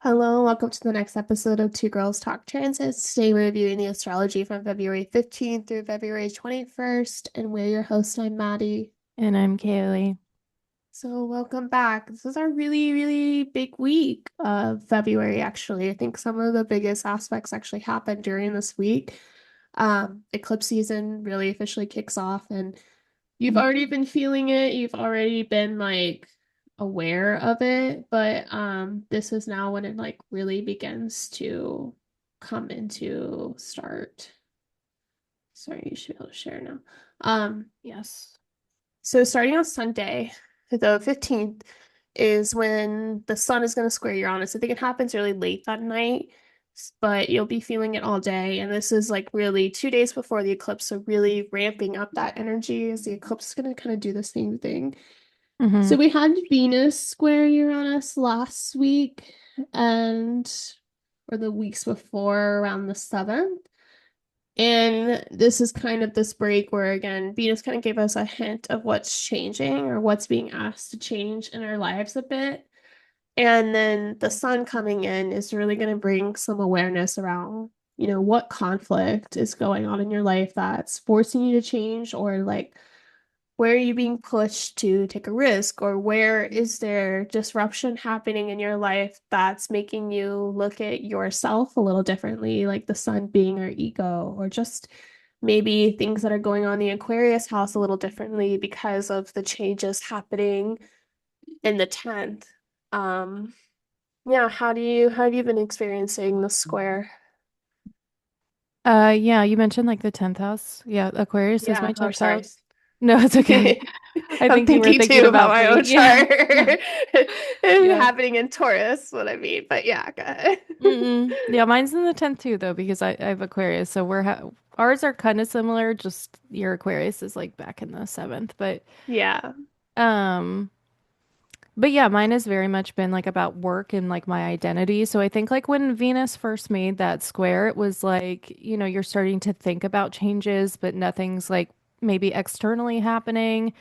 Hello, welcome to the next episode of Two Girls Talk Transits. Today we're reviewing the astrology from February 15th through February 21st, and we're your host. I'm Maddie. And I'm Kaleigh. So welcome back. This is our really, really big week of February, actually. I think some of the biggest aspects actually happened during this week. Eclipse season really officially kicks off, and you've already been feeling it. You've already been like aware of it, but this is now when it like really begins to come into start. Sorry, you should be able to share now. Yes. So starting on Sunday, the 15th is when the sun is going to square Uranus. I think it happens really late that night, but you'll be feeling it all day. And this is like really 2 days before the eclipse, so really ramping up that energy as the eclipse is going to kind of do the same thing. Mm-hmm. So we had Venus square Uranus last week and or the weeks before around the 7th. And this is kind of this break where, again, Venus kind of gave us a hint of what's changing or what's being asked to change in our lives a bit. And then the sun coming in is really going to bring some awareness around, what conflict is going on in your life that's forcing you to change, or like where are you being pushed to take a risk, or where is there disruption happening in your life that's making you look at yourself a little differently, like the sun being our ego, or just maybe things that are going on in the Aquarius house a little differently because of the changes happening in the 10th. Um, yeah, how have you been experiencing the square? Yeah, you mentioned like the 10th house. Yeah, Aquarius is my Yeah, oh 10th sorry. house. No, it's okay. I I'm think you were thinking thinking too about about my me. own Yeah. chart. Yeah. Happening in Taurus, what I mean. But yeah, go ahead. Yeah, mine's in the 10th too though because I have Aquarius. So ours are kind of similar, just your Aquarius is like back in the 7th, Yeah. um but yeah, mine has very much been like about work and like my identity. So I think like when Venus first made that square, it was like, you're starting to think about changes, but nothing's like maybe externally happening.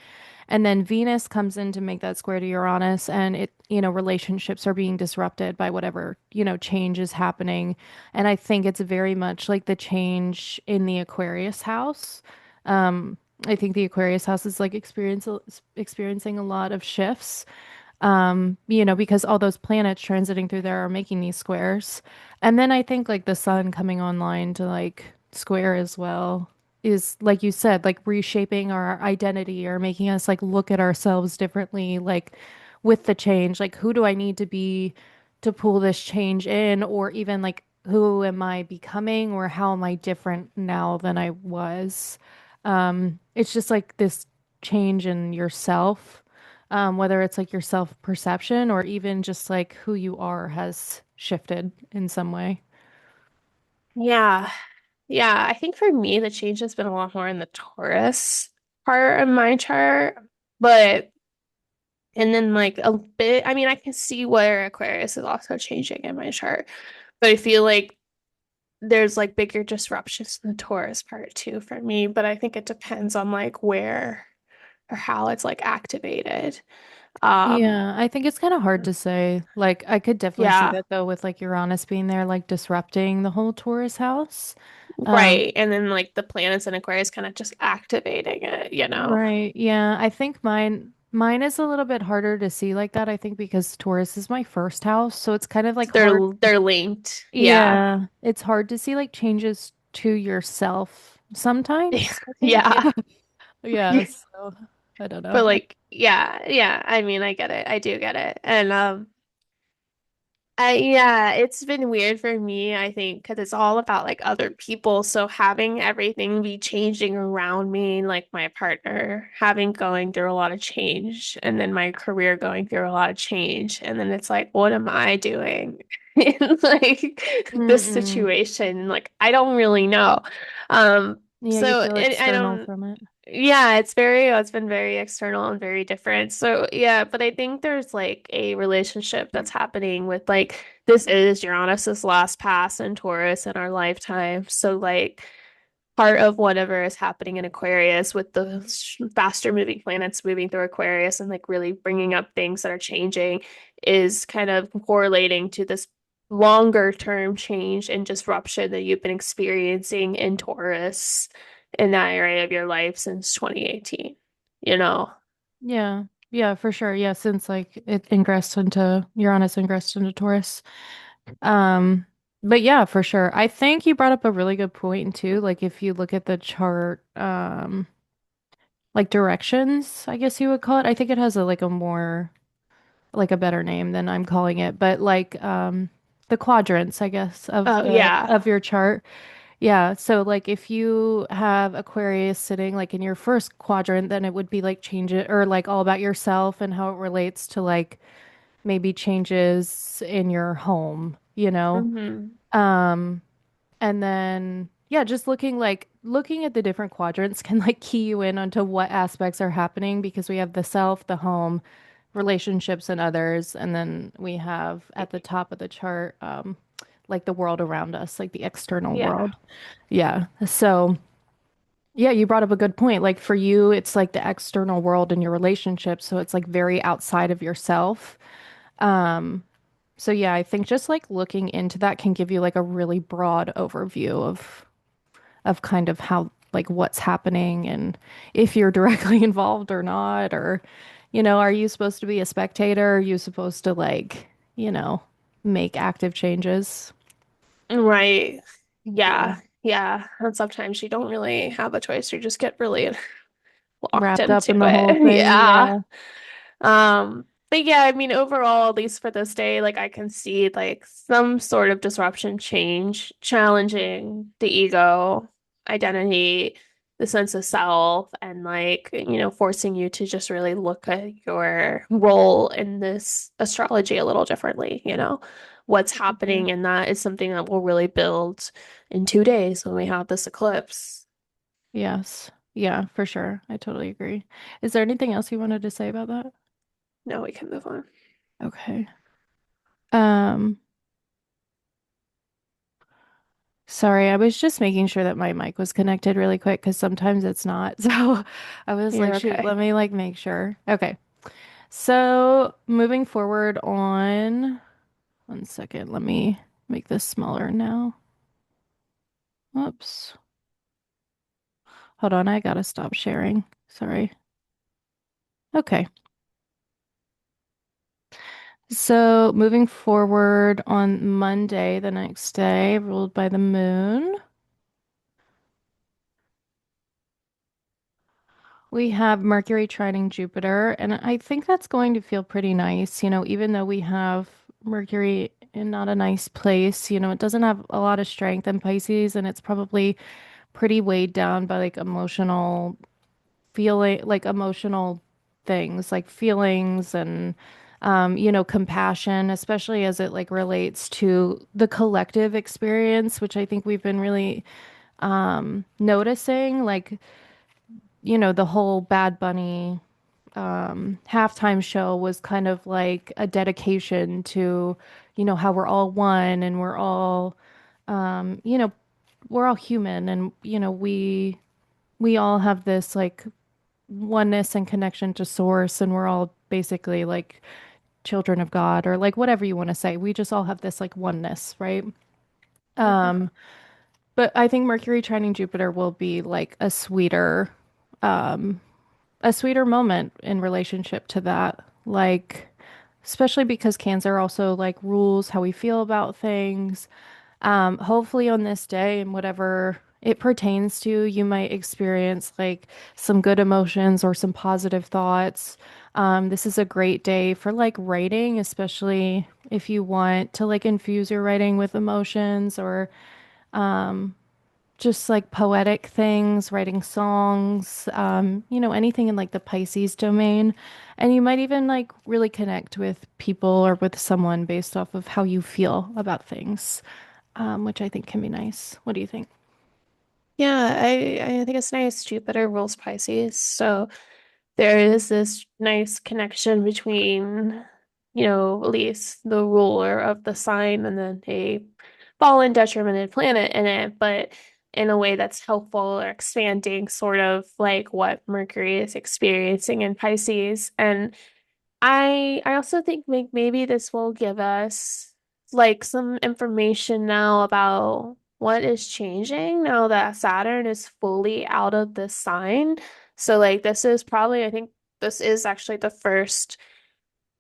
And then Venus comes in to make that square to Uranus, and relationships are being disrupted by whatever, change is happening. And I think it's very much like the change in the Aquarius house. Um, I think the Aquarius house is like experiencing a lot of shifts because all those planets transiting through there are making these squares. And then I think like the sun coming online to like square as well is, like you said, like reshaping our identity or making us like look at ourselves differently, like with the change, like who do I need to be to pull this change in, or even like who am I becoming, or how am I different now than I was? It's just like this change in yourself, whether it's like your self-perception or even just like who you are has shifted in some way. Yeah. Yeah. I think for me, the change has been a lot more in the Taurus part of my chart. But, and then like a bit, I mean, I can see where Aquarius is also changing in my chart. But I feel like there's like bigger disruptions in the Taurus part too for me. But I think it depends on like where or how it's like activated. Um, Yeah, I think it's kind of hard to say. Like, I could definitely see yeah, that though, with like Uranus being there, like disrupting the whole Taurus house. Um, right. And then like the planets in Aquarius kind of just activating it, you know. right. Yeah, I think mine is a little bit harder to see like that, I think because Taurus is my first house, so it's kind of like hard. They're linked. Yeah. Yeah, it's hard to see like changes to yourself sometimes, I think. Yeah. Yeah, so I don't But know. like, yeah, yeah. I mean, I get it. I do get it. And yeah, it's been weird for me, I think, because it's all about like other people. So having everything be changing around me, like my partner having going through a lot of change, and then my career going through a lot of change. And then it's like, what am I doing in like this Mm-mm. situation? Like, I don't really know. Yeah, you So feel I external don't. from it. Yeah, it's been very external and very different. So yeah, but I think there's like a relationship that's happening with like this is Uranus's last pass in Taurus in our lifetime. So like part of whatever is happening in Aquarius with the faster moving planets moving through Aquarius and like really bringing up things that are changing is kind of correlating to this longer term change and disruption that you've been experiencing in Taurus in that area of your life since 2018, you know? Yeah. Yeah, for sure. Yeah, since like it ingressed into Uranus ingressed into Taurus. Um, but yeah, for sure. I think you brought up a really good point too. Like if you look at the chart, like directions, I guess you would call it. I think it has a like a more like a better name than I'm calling it, but like the quadrants, I guess, Oh, yeah. of your chart. Yeah, so like if you have Aquarius sitting like in your first quadrant, then it would be like change it or like all about yourself and how it relates to like maybe changes in your home, you know? Hmm. Um, and then yeah, just looking at the different quadrants can like key you in onto what aspects are happening because we have the self, the home, relationships and others, and then we have at the top of the chart like the world around us, like the external Yeah. world. Yeah. So, yeah, you brought up a good point. Like for you, it's like the external world and your relationship, so it's like very outside of yourself. Um, so yeah, I think just like looking into that can give you like a really broad overview of kind of how like what's happening and if you're directly involved or not, or are you supposed to be a spectator? Are you supposed to like, make active changes? Right. Yeah. Yeah. Yeah. And sometimes you don't really have a choice. You just get really locked Wrapped up into in the whole it. thing. Yeah. Yeah. But yeah, I mean, overall, at least for this day, like I can see like some sort of disruption change, challenging the ego, identity, the sense of self, and like, forcing you to just really look at your role in this astrology a little differently, what's For sure. happening, and that is something that will really build in 2 days when we have this eclipse. Yes. Yeah, for sure. I totally agree. Is there anything else you wanted to say about that? Now we can move on. Okay. Um, Sorry, I was just making sure that my mic was connected really quick because sometimes it's not. So I was like, You're shoot, let okay. me like make sure. Okay. So moving forward on 1 second, let me make this smaller now. Whoops. Hold on, I gotta stop sharing. Sorry. Okay. So moving forward on Monday, the next day, ruled by the moon. We have Mercury trining Jupiter, and I think that's going to feel pretty nice. Even though we have Mercury in not a nice place, it doesn't have a lot of strength in Pisces, and it's probably pretty weighed down by like emotional things, like feelings and, compassion, especially as it like relates to the collective experience, which I think we've been really noticing. Like, the whole Bad Bunny halftime show was kind of like a dedication to, how we're all one and um, you know, we're all human and, we all have this like oneness and connection to source and we're all basically like children of God or like whatever you want to say. We just all have this like oneness, right? Mhm. Um, but I think Mercury trining Jupiter will be like a sweeter moment in relationship to that. Like, especially because Cancer also like rules how we feel about things. Hopefully on this day and whatever it pertains to, you might experience like some good emotions or some positive thoughts. This is a great day for like writing, especially if you want to like infuse your writing with emotions or just like poetic things, writing songs, anything in like the Pisces domain. And you might even like really connect with people or with someone based off of how you feel about things, which I think can be nice. What do you think? Yeah, I think it's nice. Jupiter rules Pisces, so there is this nice connection between, at least the ruler of the sign and then a fallen detrimented planet in it, but in a way that's helpful or expanding, sort of like what Mercury is experiencing in Pisces. And I also think maybe this will give us like some information now about what is changing now that Saturn is fully out of this sign. So like this is probably, I think this is actually the first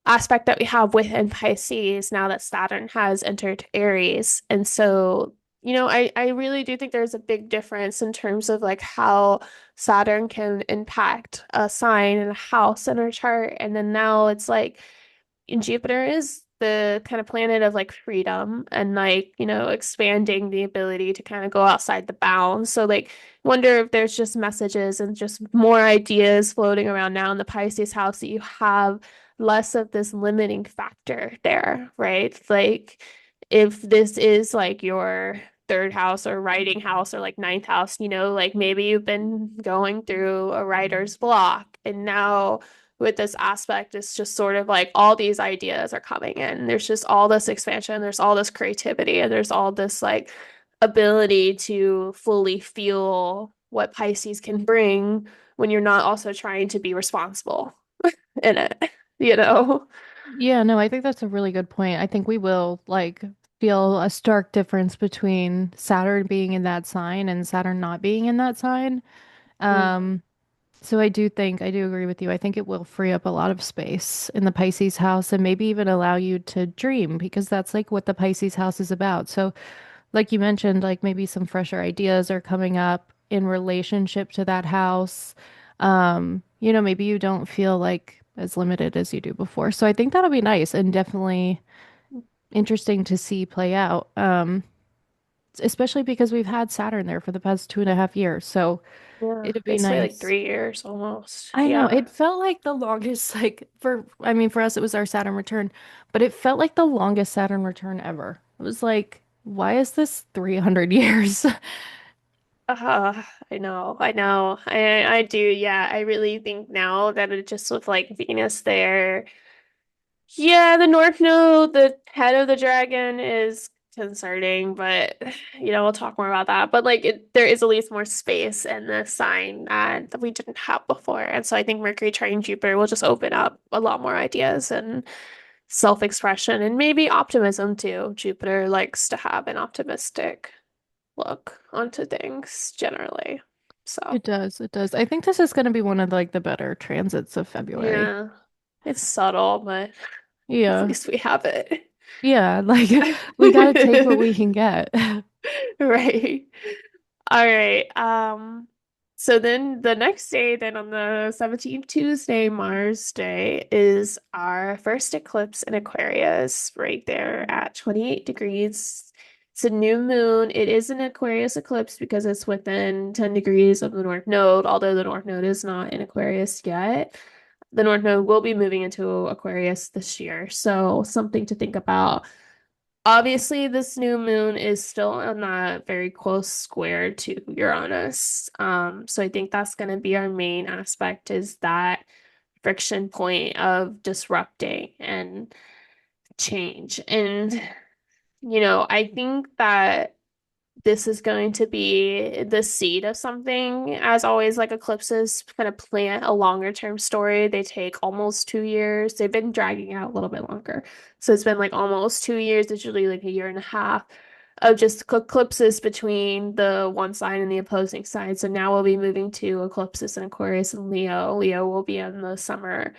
aspect that we have within Pisces now that Saturn has entered Aries. And so, I really do think there's a big difference in terms of like how Saturn can impact a sign and a house in our chart. And then now it's like Jupiter is the kind of planet of like freedom and like, expanding the ability to kind of go outside the bounds. So like wonder if there's just messages and just more ideas floating around now in the Pisces house that you have less of this limiting factor there, right? Like if this is like your third house or writing house or like ninth house, like maybe you've been going through a writer's block and now with this aspect, it's just sort of like all these ideas are coming in. There's just all this expansion, there's all this creativity, and there's all this like ability to fully feel what Pisces can bring when you're not also trying to be responsible in it, you know? Yeah, no, I think that's a really good point. I think we will like feel a stark difference between Saturn being in that sign and Saturn not being in that sign. Mhm. Um, so I do agree with you. I think it will free up a lot of space in the Pisces house and maybe even allow you to dream because that's like what the Pisces house is about. So, like you mentioned, like maybe some fresher ideas are coming up in relationship to that house. Maybe you don't feel like as limited as you do before. So I think that'll be nice and definitely interesting to see play out. Especially because we've had Saturn there for the past 2.5 years. So Yeah, it'd be basically like nice. 3 years almost. I know Yeah. it felt like the longest, like I mean, for us, it was our Saturn return, but it felt like the longest Saturn return ever. It was like, why is this 300 years? I know, I know. I do, yeah. I really think now that it just with like Venus there. Yeah, the North Node, the head of the dragon is concerning, but we'll talk more about that. But like there is at least more space in the sign that we didn't have before. And so I think Mercury trine Jupiter will just open up a lot more ideas and self-expression and maybe optimism too. Jupiter likes to have an optimistic look onto things generally. So, It does. It does. I think this is going to be one of like the better transits of February. yeah, it's subtle, but at Yeah. least we have it. Yeah. Like we got to take what we can get. Right. All right. So then the next day, then on the 17th, Tuesday, Mars Day, is our first eclipse in Aquarius, right there at 28 degrees. It's a new moon. It is an Aquarius eclipse because it's within 10 degrees of the North Node, although the North Node is not in Aquarius yet. The North Node will be moving into Aquarius this year. So something to think about. Obviously, this new moon is still on that very close square to Uranus. So I think that's going to be our main aspect is that friction point of disrupting and change. And, I think that this is going to be the seed of something. As always, like eclipses kind of plant a longer term story. They take almost 2 years. They've been dragging out a little bit longer. So it's been like almost 2 years, it's usually like a year and a half of just eclipses between the one sign and the opposing side. So now we'll be moving to eclipses in Aquarius and Leo. Leo will be in the summer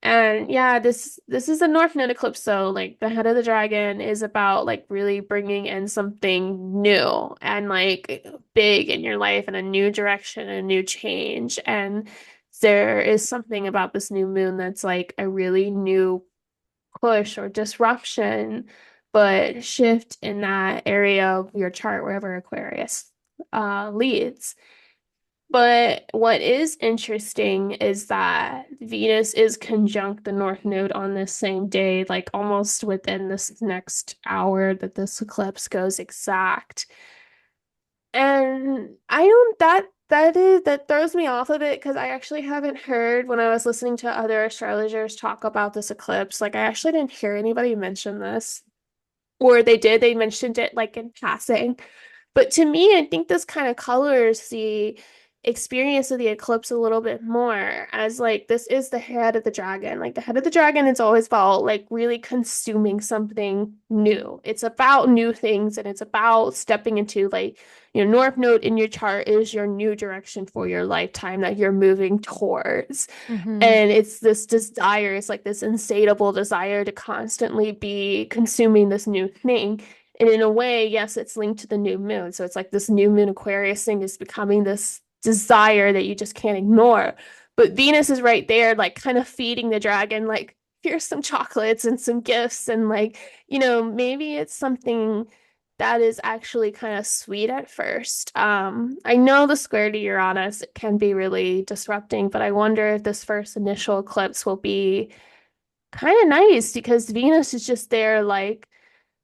and yeah, this is a North Node eclipse, so like the head of the dragon is about like really bringing in something new and like big in your life and a new direction, a new change. And there is something about this new moon that's like a really new push or disruption, but shift in that area of your chart wherever Aquarius leads. But what is interesting is that Venus is conjunct the North Node on this same day, like almost within this next hour that this eclipse goes exact. And I don't that throws me off a bit because I actually haven't heard when I was listening to other astrologers talk about this eclipse. Like I actually didn't hear anybody mention this. Or they did, they mentioned it like in passing. But to me, I think this kind of colors the experience of the eclipse a little bit more as like this is the head of the dragon. Like the head of the dragon is always about like really consuming something new. It's about new things and it's about stepping into like your north node in your chart is your new direction for your lifetime that you're moving towards. Mm-hmm. And it's this desire, it's like this insatiable desire to constantly be consuming this new thing. And in a way, yes, it's linked to the new moon. So it's like this new moon Aquarius thing is becoming this desire that you just can't ignore. But Venus is right there, like kind of feeding the dragon, like, here's some chocolates and some gifts. And like, maybe it's something that is actually kind of sweet at first. I know the square to Uranus can be really disrupting, but I wonder if this first initial eclipse will be kind of nice because Venus is just there, like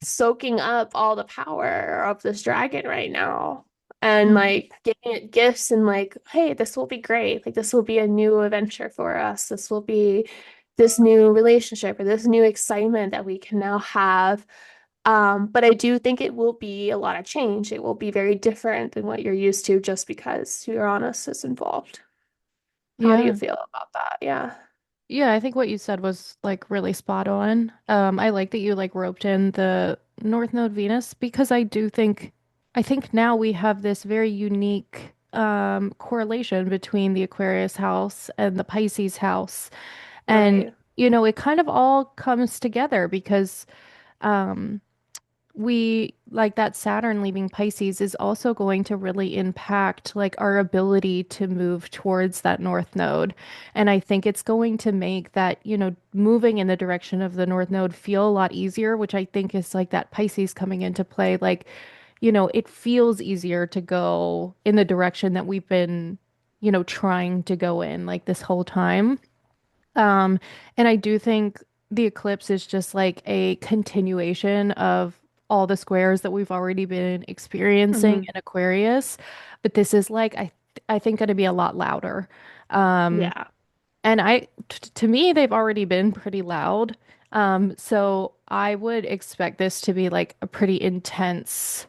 soaking up all the power of this dragon right now and like giving it gifts and like, hey, this will be great. Like, this will be a new adventure for us. This will be this new relationship or this new excitement that we can now have. But I do think it will be a lot of change. It will be very different than what you're used to just because Uranus is involved. How do you Yeah. feel about that? Yeah. Yeah, I think what you said was like really spot on. I like that you like roped in the North Node Venus because I think now we have this very unique correlation between the Aquarius house and the Pisces house. And Right. it kind of all comes together because um we like that Saturn leaving Pisces is also going to really impact like our ability to move towards that North Node. And I think it's going to make that, moving in the direction of the North Node feel a lot easier, which I think is like that Pisces coming into play. Like, it feels easier to go in the direction that we've been, trying to go in like this whole time. Um, and I do think the eclipse is just like a continuation of all the squares that we've already been experiencing Hmm. in Aquarius, but this is like I think going to be a lot louder. Um, Yeah. and to me, they've already been pretty loud. So I would expect this to be like a pretty intense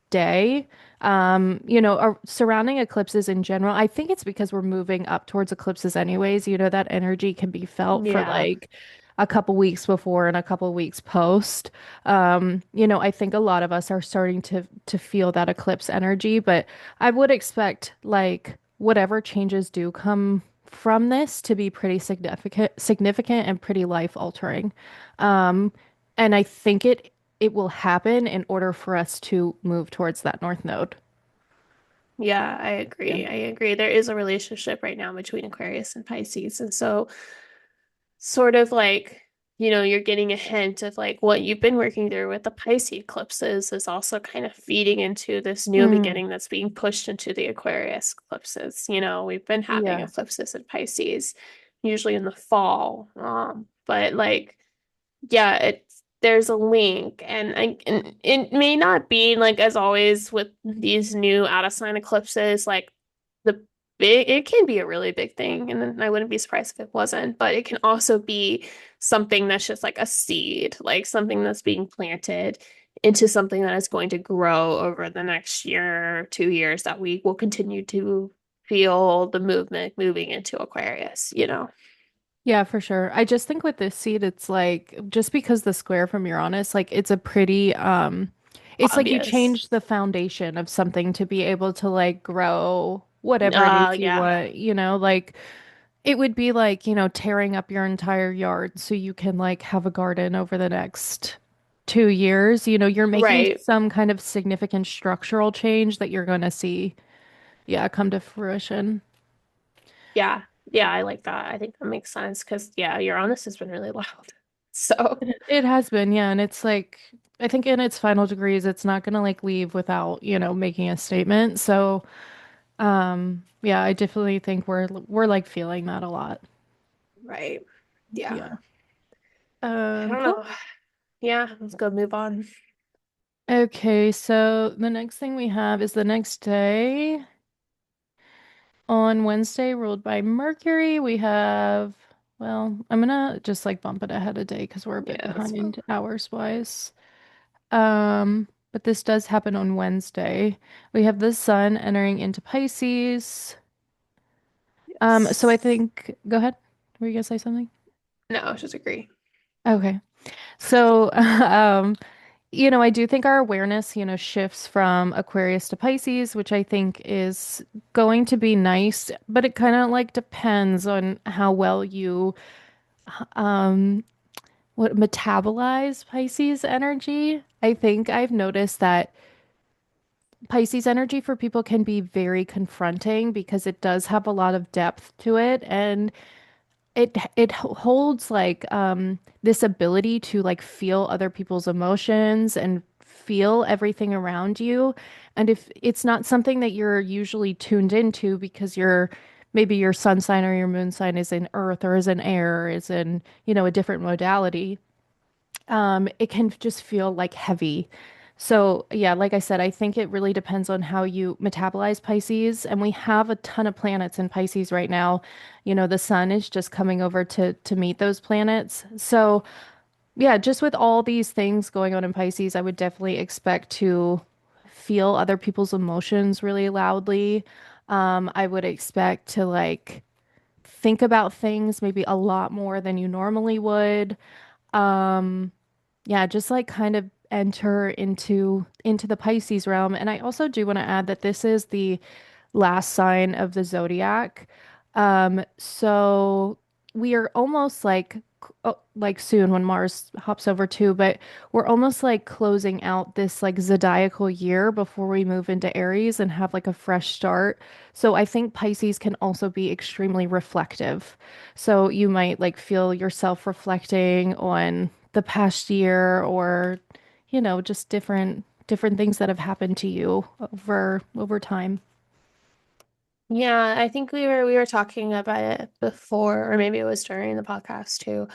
day. Surrounding eclipses in general, I think it's because we're moving up towards eclipses anyways. That energy can be felt for Yeah. like a couple weeks before and a couple weeks post. I think a lot of us are starting to feel that eclipse energy, but I would expect like whatever changes do come from this to be pretty significant and pretty life altering. Um, and I think it will happen in order for us to move towards that north node. Yeah, I Yeah. agree. I agree. There is a relationship right now between Aquarius and Pisces. And so, sort of like, you're getting a hint of like what you've been working through with the Pisces eclipses is also kind of feeding into this new Mm, beginning that's being pushed into the Aquarius eclipses. We've been having yeah. eclipses in Pisces, usually in the fall. But like, yeah, there's a link, and it may not be like as always with these new out of sign eclipses, like the it can be a really big thing, and then I wouldn't be surprised if it wasn't, but it can also be something that's just like a seed, like something that's being planted into something that is going to grow over the next year, 2 years that we will continue to feel the movement moving into Aquarius. Yeah, for sure. I just think with this seed, it's like just because the square from Uranus, like it's a pretty it's like you Obvious. change the foundation of something to be able to like grow whatever it is you Yeah. want, like it would be like, tearing up your entire yard so you can like have a garden over the next 2 years. You're making Right. some kind of significant structural change that you're going to see, yeah, come to fruition. Yeah. Yeah, I like that. I think that makes sense because yeah, Uranus has been really loud. So, It has been, yeah, and it's like I think in its final degrees, it's not going to like leave without, making a statement. So, yeah, I definitely think we're like feeling that a lot. right. Yeah. Yeah. I don't Cool. know. Yeah, let's go move on. Okay, so the next thing we have is the next day. On Wednesday, ruled by Mercury, we have, well, I'm gonna just like bump it ahead a day because we're a bit Yeah, that's fine. behind hours wise. Um, but this does happen on Wednesday. We have the sun entering into Pisces. So I Yes. think, go ahead. Were you gonna say something? No, I just agree. Okay. So, I do think our awareness, shifts from Aquarius to Pisces, which I think is going to be nice, but it kind of like depends on how well you um what metabolize Pisces energy. I think I've noticed that Pisces energy for people can be very confronting because it does have a lot of depth to it, and it holds like this ability to like feel other people's emotions and feel everything around you. And if it's not something that you're usually tuned into because maybe your sun sign or your moon sign is in earth or is in air or is in, a different modality, it can just feel like heavy. So, yeah, like I said, I think it really depends on how you metabolize Pisces. And we have a ton of planets in Pisces right now. The sun is just coming over to meet those planets. So, yeah, just with all these things going on in Pisces, I would definitely expect to feel other people's emotions really loudly. I would expect to like think about things maybe a lot more than you normally would. Um, yeah, just like kind of enter into the Pisces realm. And I also do want to add that this is the last sign of the zodiac. So we are almost like soon when Mars hops over too, but we're almost like closing out this like zodiacal year before we move into Aries and have like a fresh start. So I think Pisces can also be extremely reflective. So you might like feel yourself reflecting on the past year or, just different things that have happened to you over time. Yeah, I think we were talking about it before, or maybe it was during the podcast too,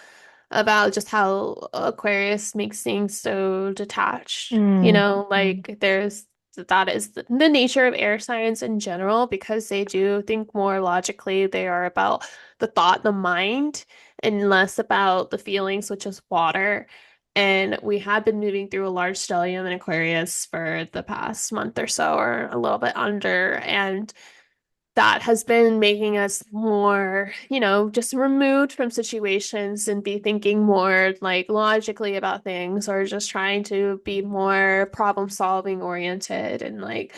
about just how Aquarius makes things so detached. Mm. Like there's that is the nature of air signs in general because they do think more logically. They are about the thought, the mind, and less about the feelings, which is water. And we have been moving through a large stellium in Aquarius for the past month or so, or a little bit under. And that has been making us more, just removed from situations and be thinking more like logically about things or just trying to be more problem solving oriented and like,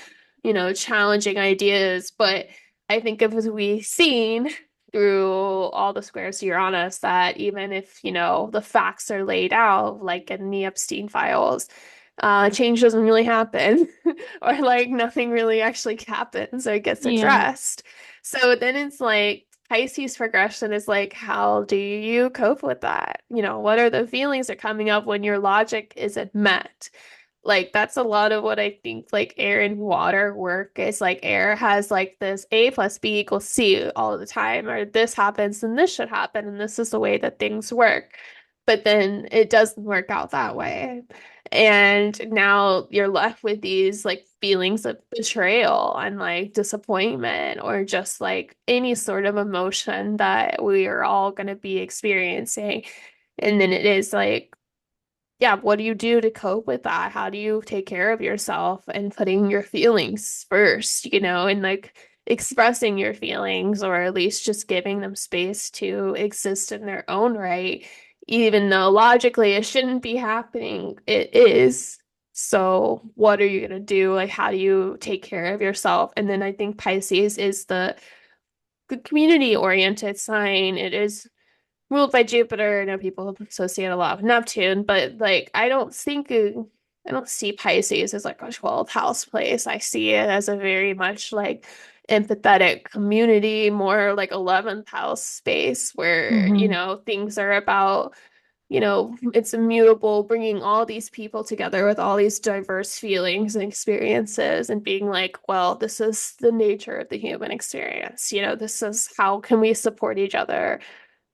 challenging ideas. But I think as we've seen through all the squares to Uranus that even if, the facts are laid out, like in the Epstein files, change doesn't really happen or like nothing really actually happens or gets Yeah. addressed. So then it's like Pisces progression is like, how do you cope with that? What are the feelings that are coming up when your logic isn't met? Like that's a lot of what I think like air and water work is like air has like this A plus B equals C all the time, or this happens and this should happen, and this is the way that things work. But then it doesn't work out that way. And now you're left with these like feelings of betrayal and like disappointment or just like any sort of emotion that we are all going to be experiencing. And then it is like, yeah, what do you do to cope with that? How do you take care of yourself and putting your feelings first, and like expressing your feelings or at least just giving them space to exist in their own right, even though logically it shouldn't be happening, it is. So, what are you gonna do? Like, how do you take care of yourself? And then I think Pisces is the community oriented sign. It is ruled by Jupiter. I know people associate a lot with Neptune, but like I don't see Pisces as like a 12th house place. I see it as a very much like empathetic community, more like 11th house space where, Hmm. things are about, it's immutable, bringing all these people together with all these diverse feelings and experiences and being like, well, this is the nature of the human experience. This is how can we support each other.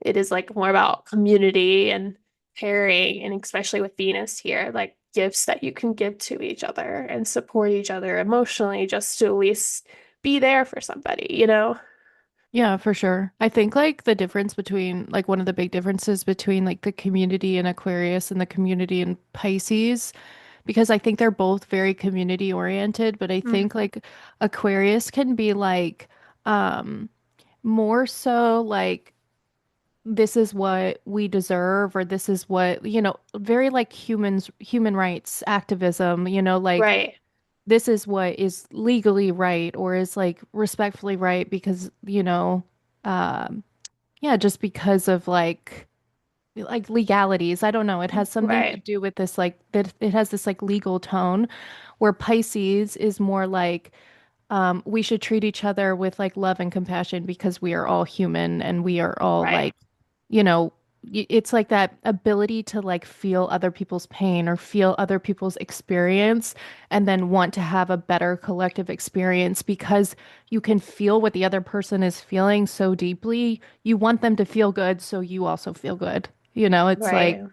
It is like more about community and pairing, and especially with Venus here, like gifts that you can give to each other and support each other emotionally just to at least be there for somebody. Yeah, for sure. I think like the difference between like one of the big differences between like the community in Aquarius and the community in Pisces because I think they're both very community oriented, but I think Mhm. like Aquarius can be like um more so like this is what we deserve or this is what, very like human rights activism, like Right, this is what is legally right or is like respectfully right because, um yeah, just because of like legalities. I don't know. It has something to right, do with this like that it has this like legal tone where Pisces is more like we should treat each other with like love and compassion because we are all human and we are all right, like, you know, it's like that ability to like feel other people's pain or feel other people's experience and then want to have a better collective experience because you can feel what the other person is feeling so deeply. You want them to feel good, so you also feel good. It's like, right,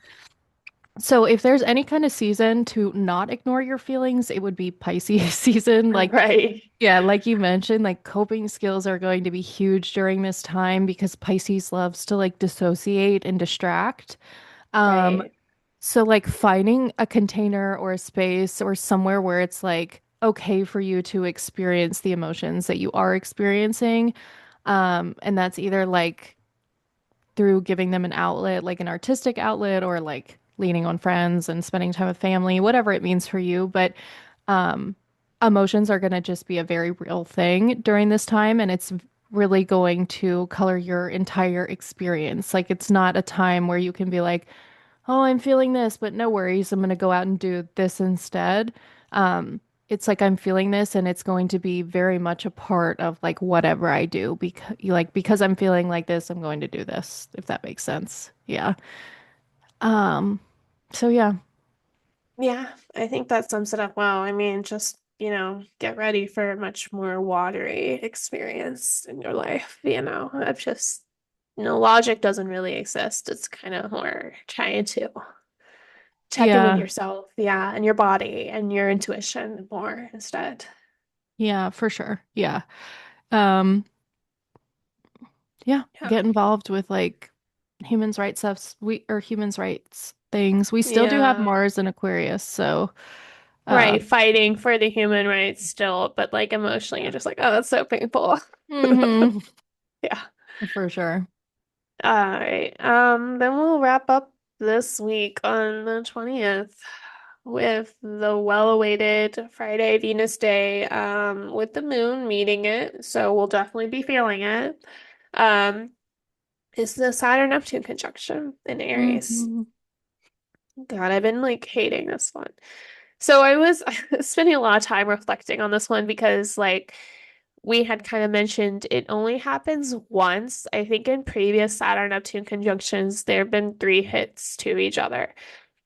so if there's any kind of season to not ignore your feelings, it would be Pisces season. Like, right, yeah, like you mentioned, like coping skills are going to be huge during this time because Pisces loves to like dissociate and distract. Um, right, so like finding a container or a space or somewhere where it's like okay for you to experience the emotions that you are experiencing. And that's either like through giving them an outlet, like an artistic outlet, or like leaning on friends and spending time with family, whatever it means for you. But um, emotions are going to just be a very real thing during this time, and it's really going to color your entire experience. Like, it's not a time where you can be like, oh, I'm feeling this, but no worries, I'm going to go out and do this instead. Um, it's like I'm feeling this and it's going to be very much a part of like whatever I do because I'm feeling like this, I'm going to do this, if that makes sense. Yeah. Um, so yeah. yeah, I think that sums it up well. I mean, just, get ready for a much more watery experience in your life, of just, logic doesn't really exist. It's kind of more trying to check in with Yeah. yourself, yeah, and your body and your intuition more instead. Yeah, for sure. Yeah. Um, yeah, Yeah. get involved with like humans rights stuff. Humans rights things. We still do have Yeah. Mars and Aquarius, so Right, um fighting for the human rights still, but like emotionally, you're just like, oh, that's so painful. hmm Yeah. for sure. All right. Then we'll wrap up this week on the 20th with the well-awaited Friday Venus Day, with the moon meeting it. So we'll definitely be feeling it. Um, is the Saturn Neptune conjunction in Aries. hmm God, I've been like hating this one. So I was spending a lot of time reflecting on this one because like we had kind of mentioned it only happens once. I think in previous Saturn Neptune conjunctions, there have been three hits to each other.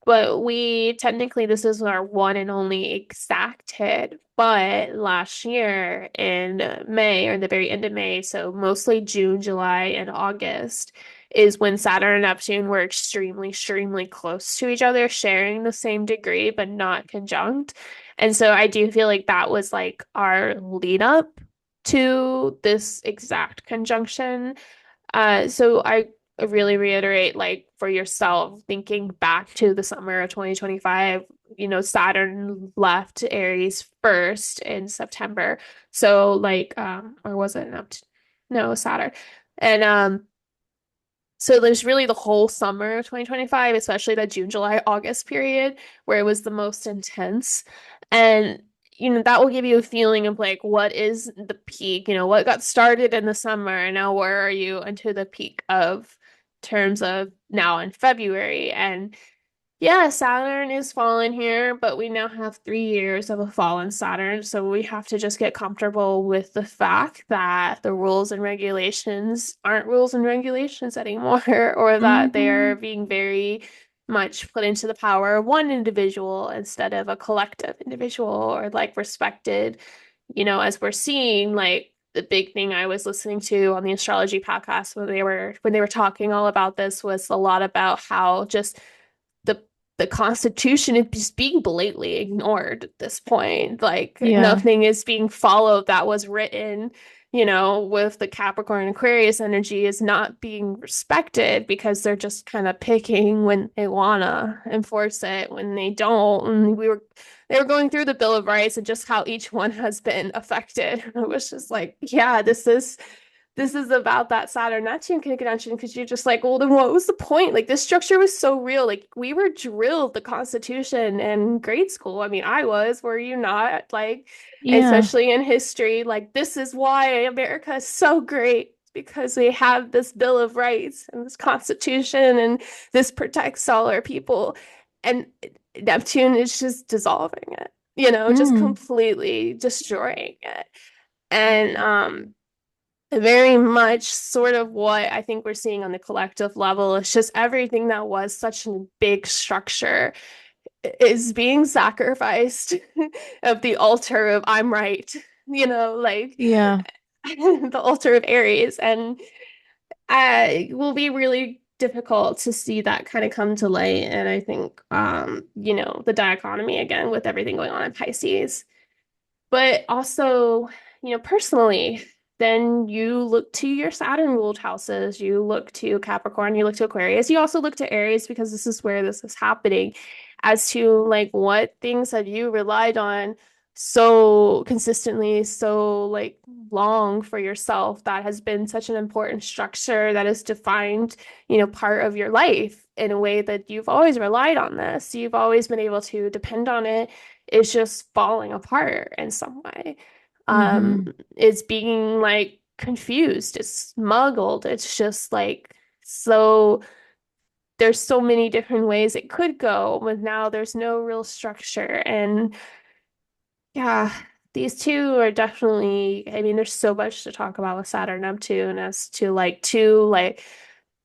But we technically, this is our one and only exact hit. But last year in May, or in the very end of May, so mostly June, July, and August, is when Saturn and Neptune were extremely, extremely close to each other, sharing the same degree, but not conjunct. And so I do feel like that was like our lead up to this exact conjunction. So I really reiterate, like for yourself, thinking back to the summer of 2025, Saturn left Aries first in September. So like, or was it Neptune? No, Saturn. And so there's really the whole summer of 2025, especially that June, July, August period where it was the most intense. And that will give you a feeling of like what is the peak, what got started in the summer and now where are you into the peak of terms of now in February. And yeah, Saturn is fallen here, but we now have 3 years of a fallen Saturn. So we have to just get comfortable with the fact that the rules and regulations aren't rules and regulations anymore, or that they are hmm being very much put into the power of one individual instead of a collective individual or like respected, as we're seeing, like the big thing I was listening to on the astrology podcast when they were talking all about this was a lot about how just the the Constitution is just being blatantly ignored at this point. Like Yeah. nothing is being followed that was written, with the Capricorn Aquarius energy is not being respected because they're just kind of picking when they wanna enforce it when they don't. And they were going through the Bill of Rights and just how each one has been affected. It was just like, yeah, this is about that Saturn Neptune conjunction because you're just like, well, then what was the point? Like this structure was so real. Like we were drilled the Constitution in grade school. I mean, I was, were you not? Like, Yeah. especially in history, like this is why America is so great because we have this Bill of Rights and this Constitution and this protects all our people. And Neptune is just dissolving it, just Mm. completely destroying it. And very much sort of what I think we're seeing on the collective level. It's just everything that was such a big structure is being sacrificed of the altar of I'm right, like Yeah. the altar of Aries. And it will be really difficult to see that kind of come to light. And I think, the dichotomy again with everything going on in Pisces. But also, personally, then you look to your Saturn ruled houses, you look to Capricorn, you look to Aquarius, you also look to Aries because this is where this is happening, as to like what things have you relied on so consistently, so like long for yourself that has been such an important structure that has defined, part of your life in a way that you've always relied on this. You've always been able to depend on it is just falling apart in some way. Um, Mm-hmm. it's being like confused, it's smuggled, it's just like so there's so many different ways it could go, but now there's no real structure. And yeah, these two are definitely, I mean, there's so much to talk about with Saturn Neptune as to like two like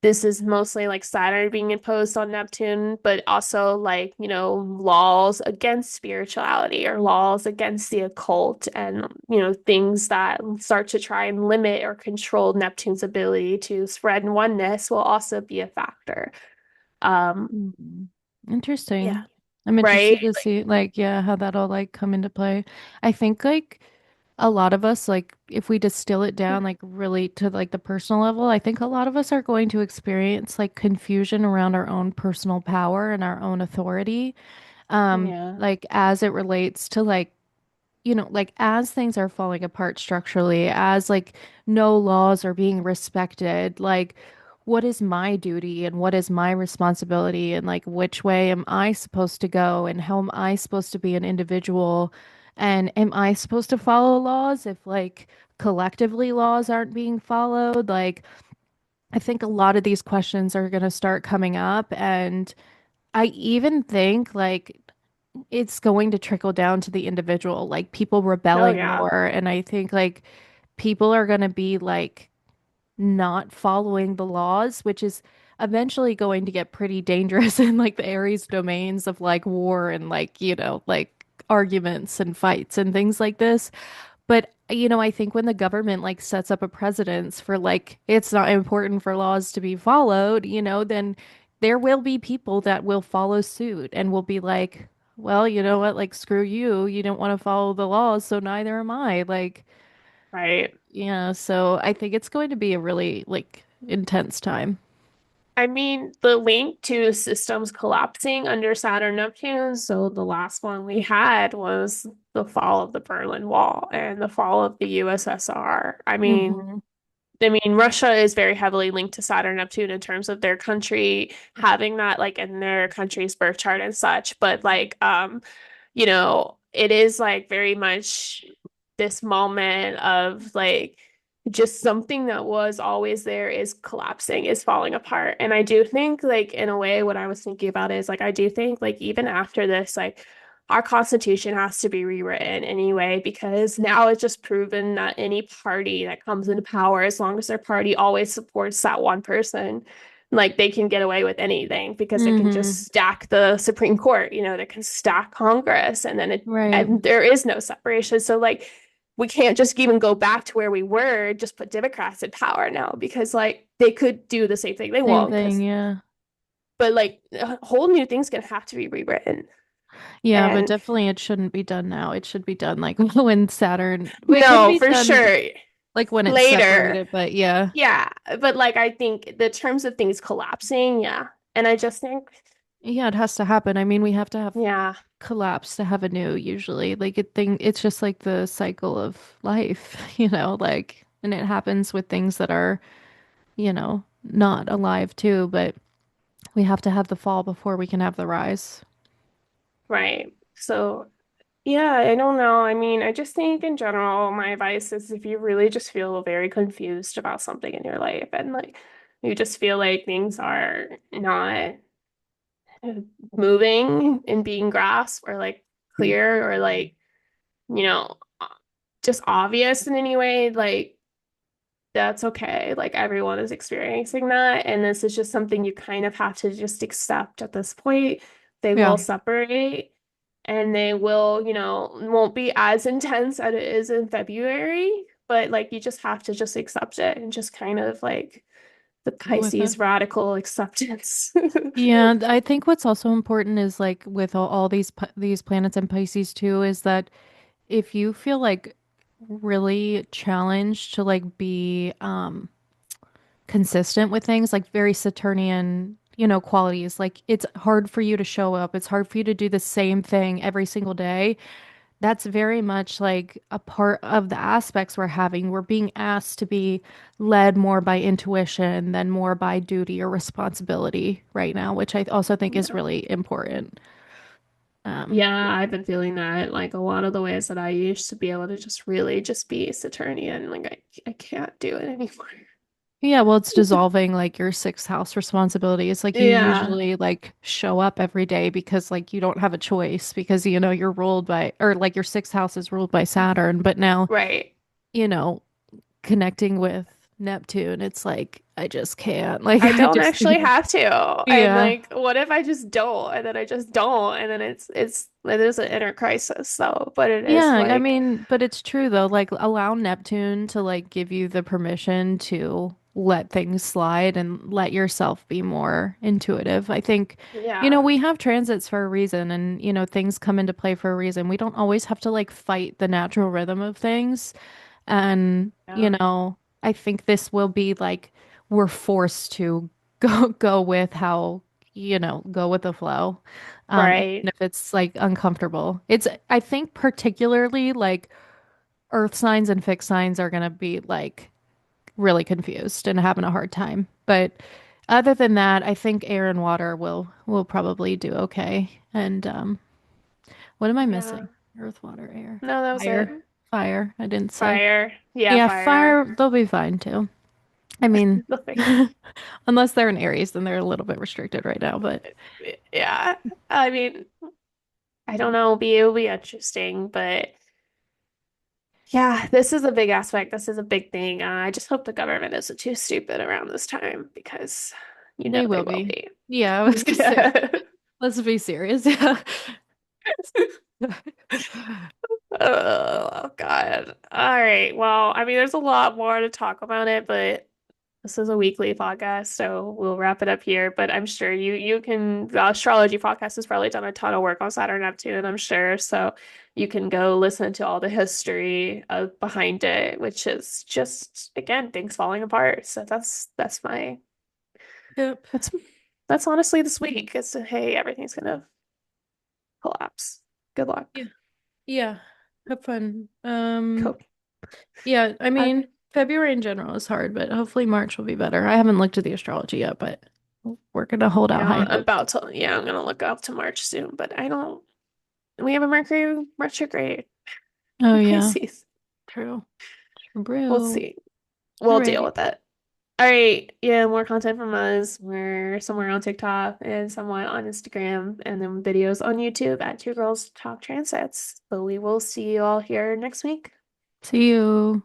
this is mostly like Saturn being imposed on Neptune, but also like, laws against spirituality or laws against the occult and, things that start to try and limit or control Neptune's ability to spread oneness will also be a factor. Um, Mhm. yeah, Interesting. I'm right? interested to see like yeah, how that'll like come into play. I think like a lot of us like if we distill it down like really to like the personal level, I think a lot of us are going to experience like confusion around our own personal power and our own authority. Yeah. Like as it relates to like like as things are falling apart structurally, as like no laws are being respected, like what is my duty and what is my responsibility and like which way am I supposed to go and how am I supposed to be an individual and am I supposed to follow laws if like collectively laws aren't being followed? Like I think a lot of these questions are going to start coming up and I even think like it's going to trickle down to the individual, like people Oh, rebelling yeah. more. And I think like people are going to be like not following the laws, which is eventually going to get pretty dangerous in like the Aries domains of like war and like, like arguments and fights and things like this. But I think when the government like sets up a precedence for like it's not important for laws to be followed, then there will be people that will follow suit and will be like, well, you know what, like screw you, you don't want to follow the laws, so neither am I. Like, Right. yeah, so I think it's going to be a really like intense time. I mean, the link to systems collapsing under Saturn Neptune. So the last one we had was the fall of the Berlin Wall and the fall of the USSR. Hmm. I mean, Russia is very heavily linked to Saturn Neptune in terms of their country having that like in their country's birth chart and such. But like, it is like very much this moment of like just something that was always there is collapsing, is falling apart. And I do think like in a way what I was thinking about is like I do think like even after this, like our constitution has to be rewritten anyway, because now it's just proven that any party that comes into power, as long as their party always supports that one person, like they can get away with anything because they can Hmm. just stack the Supreme Court, they can stack Congress and then Right. and there is no separation. So like we can't just even go back to where we were, just put Democrats in power now because like they could do the same thing. They Same won't thing, because yeah. but like a whole new thing's gonna have to be rewritten. Yeah, but And definitely it shouldn't be done now. It should be done like when Saturn, it couldn't no, be for done sure. Like when it's later. separated, but yeah. Yeah, but like I think the terms of things collapsing, yeah. And I just think, Yeah, it has to happen. I mean, we have to have yeah, collapse to have a new usually. Like it's just like the cycle of life, like and it happens with things that are, not alive too, but we have to have the fall before we can have the rise. right. So, yeah, I don't know. I mean, I just think in general, my advice is if you really just feel very confused about something in your life and like you just feel like things are not moving and being grasped or like clear or like, you know, just obvious in any way, like that's okay. Like everyone is experiencing that. And this is just something you kind of have to just accept at this point. They Yeah. will separate and they will, won't be as intense as it is in February, but like you just have to just accept it and just kind of like the Go with it. Pisces radical acceptance. Yeah, and I think what's also important is like with all these planets and Pisces too, is that if you feel like really challenged to like be consistent with things, like very Saturnian, qualities, like it's hard for you to show up, it's hard for you to do the same thing every single day. That's very much like a part of the aspects we're having. We're being asked to be led more by intuition than more by duty or responsibility right now, which I also think is Yeah. really important. Um, Yeah, I've been feeling that like a lot of the ways that I used to be able to just really just be Saturnian, like I can't do it anymore. yeah, well, it's dissolving like your sixth house responsibility. It's like you Yeah, usually like show up every day because like you don't have a choice because you're ruled by or like your sixth house is ruled by Saturn, but now, right. you know, connecting with Neptune, it's like I just can't. Like I I don't just actually have to. And yeah. like, what if I just don't? And then I just don't. And then it is an inner crisis, so but it is Yeah, I like, mean, but it's true though. Like allow Neptune to like give you the permission to let things slide and let yourself be more intuitive. I think, yeah. we have transits for a reason and things come into play for a reason. We don't always have to like fight the natural rhythm of things. And, Yeah. I think this will be like we're forced to go with how, go with the flow. Even Right. if it's like uncomfortable. It's I think particularly like earth signs and fixed signs are gonna be like really confused and having a hard time. But other than that, I think air and water will probably do okay. And what am I Yeah. missing? Earth, water, air, No, that was it. fire. Fire, I didn't say. Fire. Yeah, Yeah, fire. fire, they'll be fine too. I mean, Nothing. unless they're in Aries, then they're a little bit restricted right now, but Yeah. I mean, I don't know. It'll be interesting, but yeah, this is a big aspect. This is a big thing. I just hope the government isn't too stupid around this time because they they will will be. be. Yeah, I was gonna say, Yeah. let's be serious. Yeah. Oh, God. All right. Well, I mean, there's a lot more to talk about it, but this is a weekly podcast, so we'll wrap it up here. But I'm sure you can the astrology podcast has probably done a ton of work on Saturn Neptune, I'm sure. So you can go listen to all the history of behind it, which is just again things falling apart. So Yep. that's that's honestly this week. It's hey, everything's gonna collapse. Good luck. Yeah. Yeah. Have fun. Cool. Yeah, I I, mean, February in general is hard, but hopefully March will be better. I haven't looked at the astrology yet, but we're gonna hold out high hope. I'm gonna look up to March soon, but I don't we have a Mercury retrograde Oh in yeah, Pisces. true. We'll True. see. We'll deal Alrighty. with it. All right. Yeah, more content from us. We're somewhere on TikTok and somewhat on Instagram, and then videos on YouTube at Two Girls Talk Transits. But we will see you all here next week. See you.